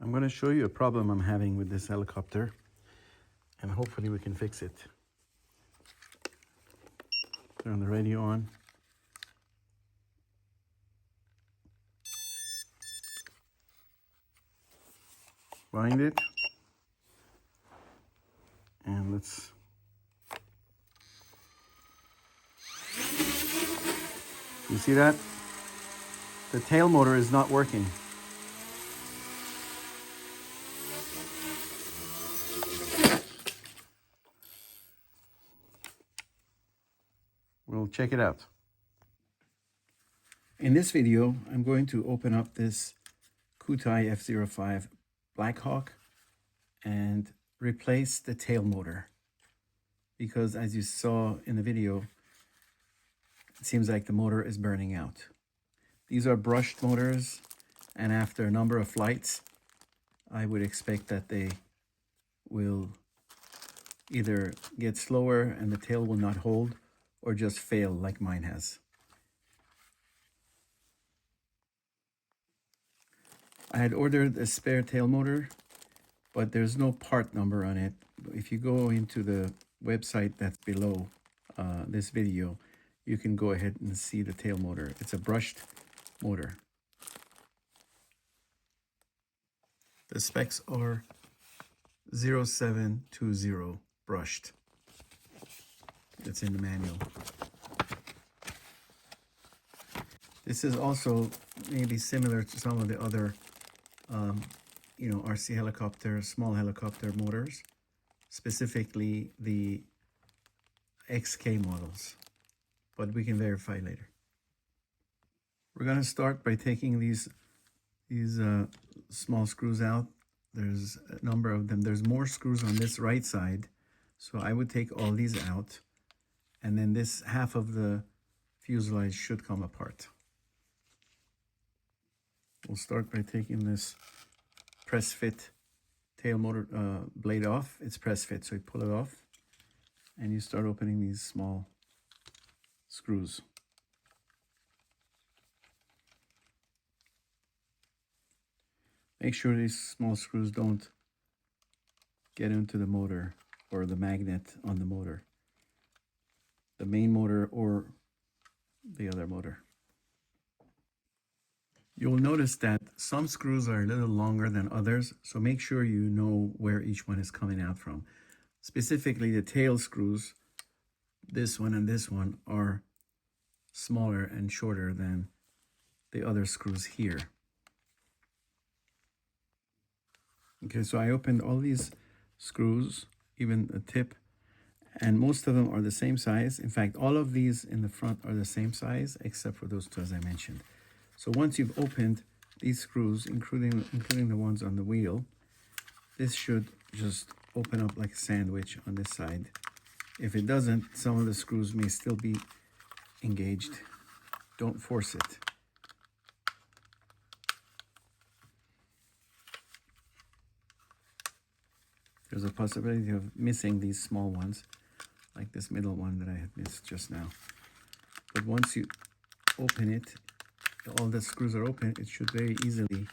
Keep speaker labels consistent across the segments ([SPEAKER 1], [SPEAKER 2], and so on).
[SPEAKER 1] I'm going to show you a problem I'm having with this helicopter, and hopefully we can fix it. Turn the radio on. Wind it. And let's... You see that? The tail motor is not working. We'll check it out. In this video, I'm going to open up this Kootai F-05 Blackhawk and replace the tail motor. Because as you saw in the video, it seems like the motor is burning out. These are brushed motors, and after a number of flights, I would expect that they will either get slower and the tail will not hold, or just fail like mine has. I had ordered a spare tail motor, but there's no part number on it. If you go into the website that's below this video, you can go ahead and see the tail motor. It's a brushed motor. The specs are 0720 brushed. It's in the manual. This is also maybe similar to some of the other RC helicopter, small helicopter motors, specifically the XK models, but we can verify later. We're going to start by taking these small screws out. There's a number of them. There's more screws on this right side, so I would take all these out, and then this half of the fuselage should come apart. We'll start by taking this press fit tail motor blade off. It's press fit, so you pull it off and you start opening these small screws. Make sure these small screws don't get into the motor or the magnet on the motor, the main motor or the other motor. You'll notice that some screws are a little longer than others, so make sure you know where each one is coming out from. Specifically, the tail screws, this one and this one, are smaller and shorter than the other screws here. Okay, so I opened all these screws, even the tip, and most of them are the same size. In fact, all of these in the front are the same size, except for those two as I mentioned. So once you've opened these screws, including the ones on the wheel, this should just open up like a sandwich on this side. If it doesn't, some of the screws may still be engaged. Don't force it. There's a possibility of missing these small ones, like this middle one that I had missed just now. But once you open it, all the screws are open, it should very easily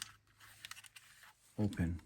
[SPEAKER 1] open.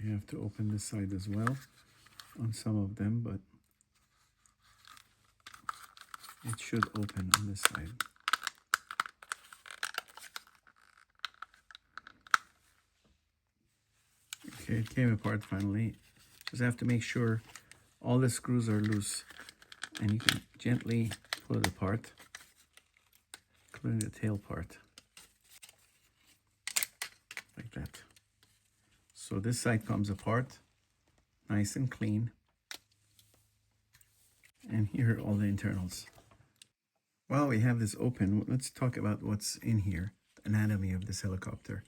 [SPEAKER 1] You have to open this side as well on some of them, but it should open on this side. Okay, it came apart finally. Just have to make sure all the screws are loose, and you can gently pull it apart, including the tail part, like that. So this side comes apart, nice and clean. And here are all the internals. While we have this open, let's talk about what's in here, the anatomy of this helicopter.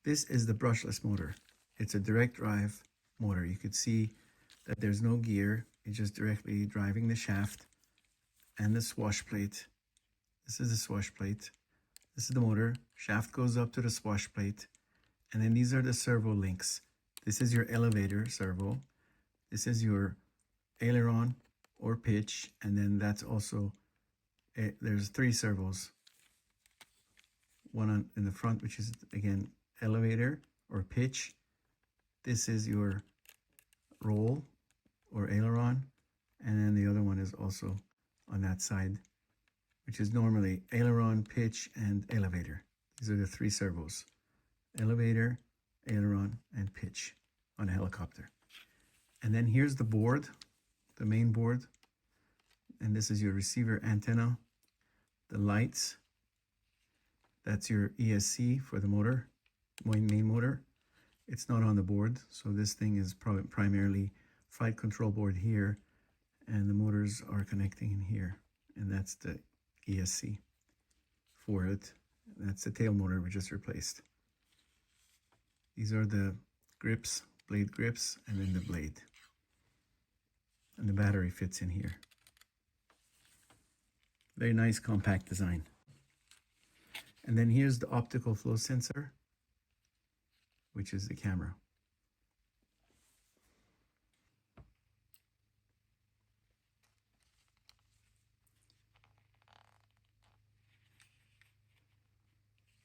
[SPEAKER 1] This is the brushless motor. It's a direct drive motor. You could see that there's no gear. It's just directly driving the shaft and the swash plate. This is the swash plate. This is the motor. Shaft goes up to the swash plate. And then these are the servo links. This is your elevator servo. This is your aileron or pitch. And then that's also, there's 3 servos. One in the front, which is, again, elevator or pitch. This is your roll or aileron. And then the other one is also on that side, which is normally aileron, pitch, and elevator. These are the 3 servos. Elevator, aileron, and pitch on a helicopter. And then here's the board, the main board. And this is your receiver antenna, the lights. That's your ESC for the motor, main motor. It's not on the board, so this thing is primarily flight control board here, and the motors are connecting in here, and that's the ESC for it. That's the tail motor we just replaced. These are the grips, blade grips, and then the blade. And the battery fits in here. Very nice compact design. And then here's the optical flow sensor, which is the camera.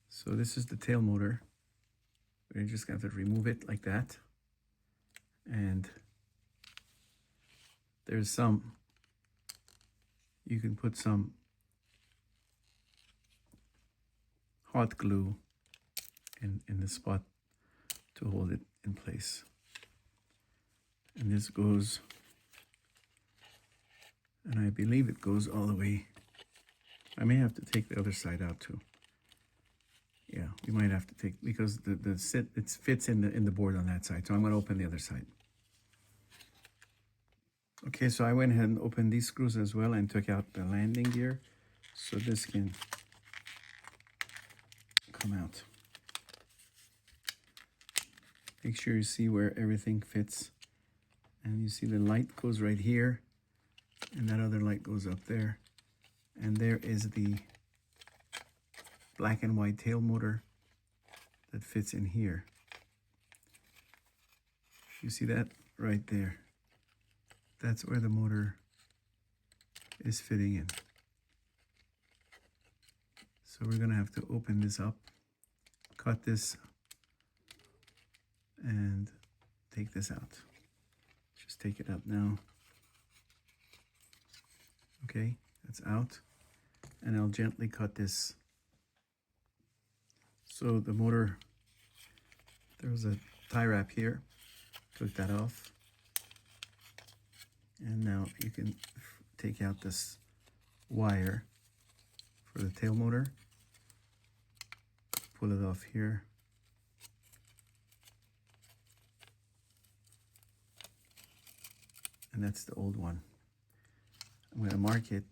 [SPEAKER 1] So this is the tail motor. We're just going to remove it like that. And there's some, you can put some hot glue in the spot to hold it in place. And this goes, and I believe it goes all the way. I may have to take the other side out too. Yeah, we might have to take, because it fits in the board on that side. So I'm going to open the other side. Okay, so I went ahead and opened these screws as well and took out the landing gear, so this can come out. Make sure you see where everything fits, and you see the light goes right here, and that other light goes up there, and there is the black and white tail motor that fits in here. You see that right there? That's where the motor is fitting in. So we're gonna have to open this up, cut this, and take this out. Just take it out now. Okay, that's out. And I'll gently cut this. So the motor, there was a tie wrap here, took that off. And now you can take out this wire for the tail motor, pull it off here. And that's the old one. I'm going to mark it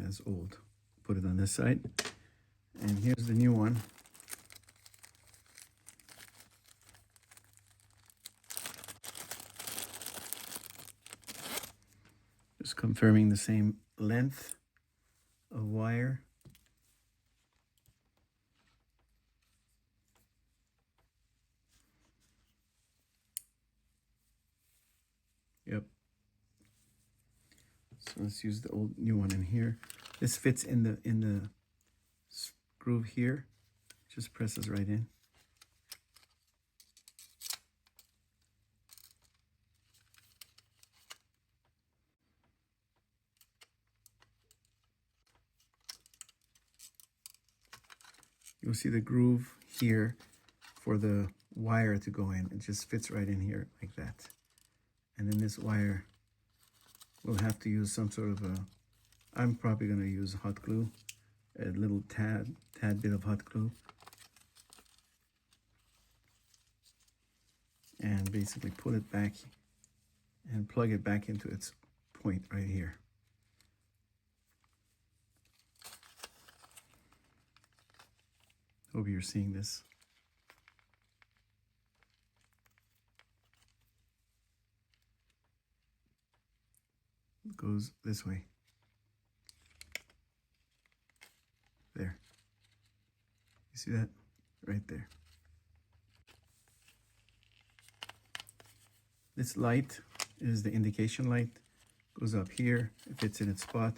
[SPEAKER 1] as old. Put it on this side. And here's the new one. Just confirming the same length of wire. Yep. So let's use the old new one in here. This fits in the groove here. Just presses right in. You'll see the groove here for the wire to go in. It just fits right in here like that. And then this wire, we'll have to use some sort of I'm probably going to use hot glue, a little tad bit of hot glue. And basically put it back and plug it back into its point right here. Hope you're seeing this. It goes this way. There. You see that? Right there. This light is the indication light. Goes up here, it fits in its spot,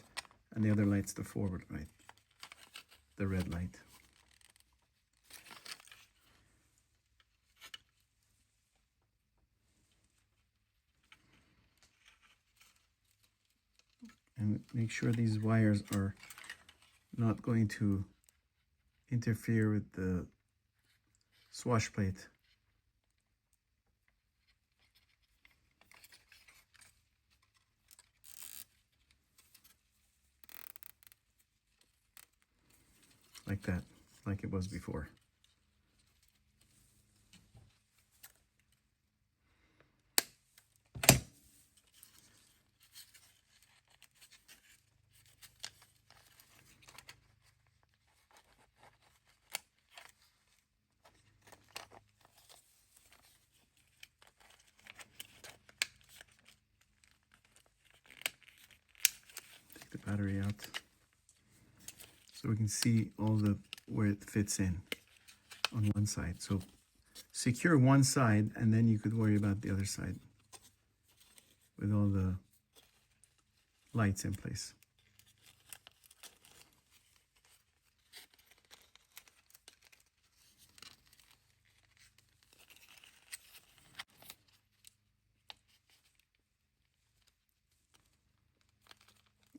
[SPEAKER 1] and the other light's the forward light, the red light. And make sure these wires are not going to interfere with the swash plate. Like that, like it was before. Take the battery out so we can see all the where it fits in on one side. So secure one side and then you could worry about the other side with all the lights in place.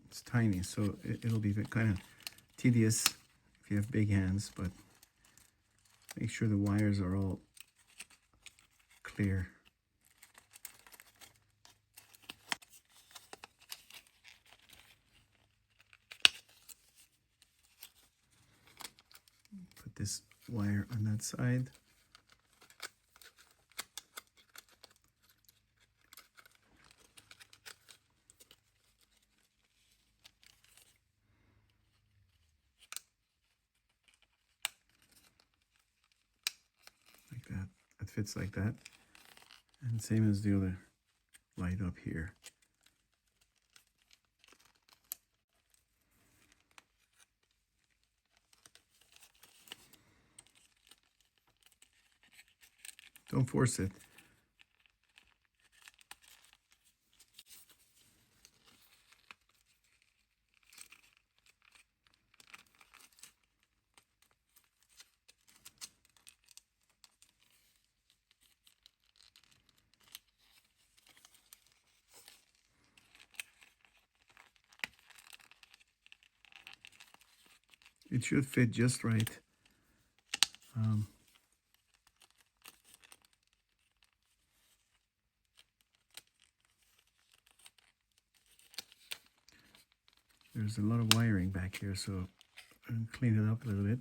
[SPEAKER 1] It's tiny, so it'll be kind of tedious if you have big hands, but make sure the wires are all clear. Put this wire on that side. Like that. It fits like that. And same as the other light up here. Don't force it. It should fit just right. There's a lot of wiring back here, so I'll clean it up a little bit.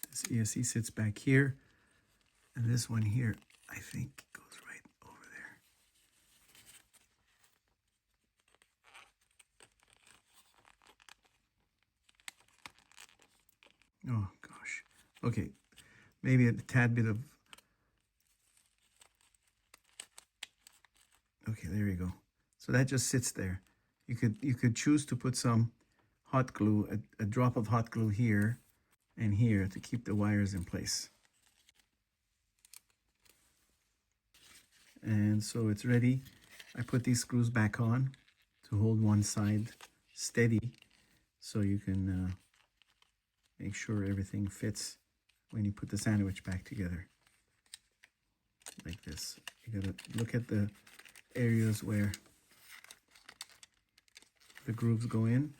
[SPEAKER 1] This ESC sits back here, and this one here, I think, goes right over there. Oh gosh. Okay, maybe a tad bit of. Okay, there you go. So that just sits there. You could choose to put some hot glue, a drop of hot glue here and here to keep the wires in place. And so it's ready. I put these screws back on to hold one side steady so you can make sure everything fits when you put the sandwich back together. Like this. You gotta look at the areas where the grooves go in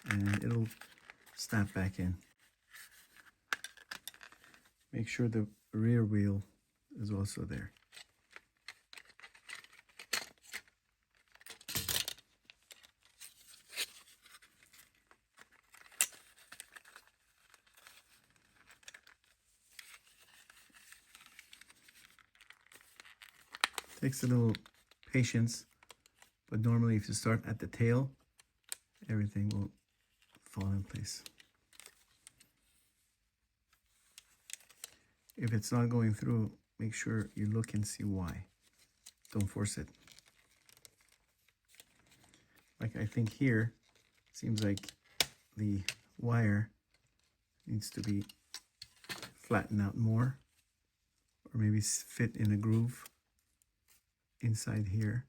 [SPEAKER 1] and it'll snap back in. Make sure the rear wheel is also there. Takes a little patience, but normally if you start at the tail, everything will fall in place. If it's not going through, make sure you look and see why. Don't force it. Like I think here, seems like the wire needs to be flattened out more, or maybe fit in a groove inside here.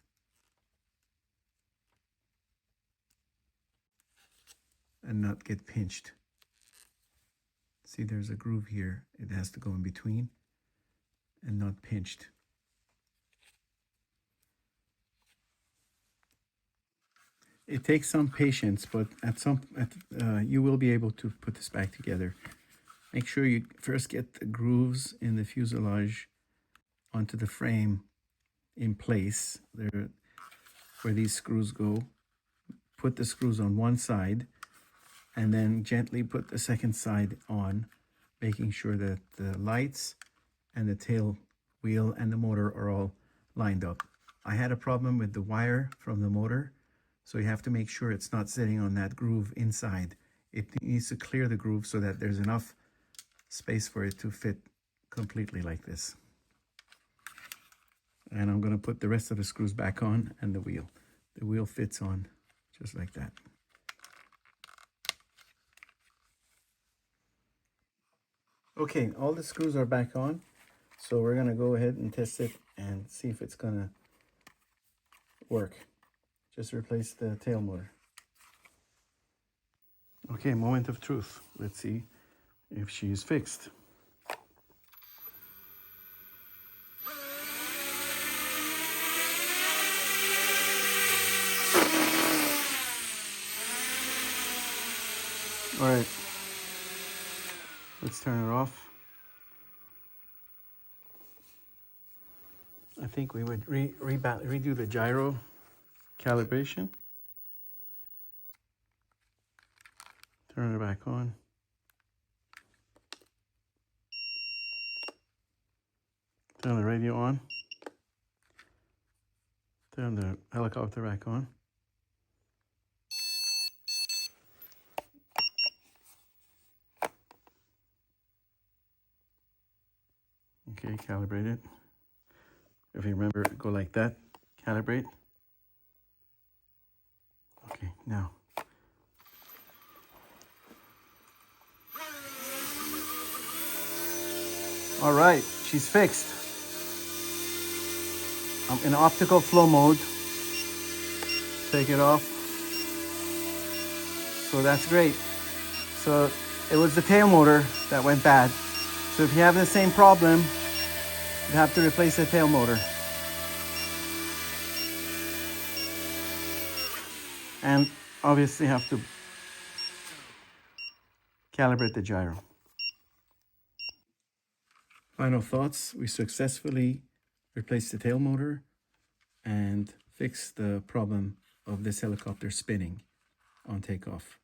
[SPEAKER 1] And not get pinched. See, there's a groove here. It has to go in between and not pinched. It takes some patience, but you will be able to put this back together. Make sure you first get the grooves in the fuselage onto the frame in place, there, where these screws go. Put the screws on one side, and then gently put the second side on, making sure that the lights and the tail wheel and the motor are all lined up. I had a problem with the wire from the motor, so you have to make sure it's not sitting on that groove inside. It needs to clear the groove so that there's enough space for it to fit completely like this. And I'm going to put the rest of the screws back on, and the wheel. The wheel fits on just like that. Okay, all the screws are back on, so we're going to go ahead and test it and see if it's going to work. Just replace the tail motor. Okay, moment of truth. Let's see if she's fixed. All right, let's turn it off. I think we would redo the gyro calibration. Turn it back on. Turn the radio on. Turn the helicopter back on. Okay, calibrate it. If you remember, go like that. Calibrate. Okay, now. All right, she's fixed. I'm in optical flow mode. Take it off. So that's great. So it was the tail motor that went bad. So if you have the same problem, you have to replace the tail motor. And obviously have to calibrate the gyro. Final thoughts: we successfully replaced the tail motor and fixed the problem of this helicopter spinning on takeoff.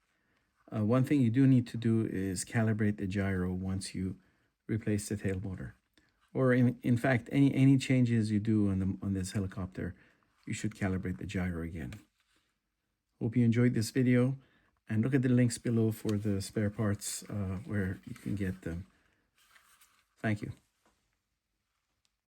[SPEAKER 1] One thing you do need to do is calibrate the gyro once you replace the tail motor. Or in fact, any changes you do on this helicopter, you should calibrate the gyro again. Hope you enjoyed this video, and look at the links below for the spare parts where you can get them. Thank you.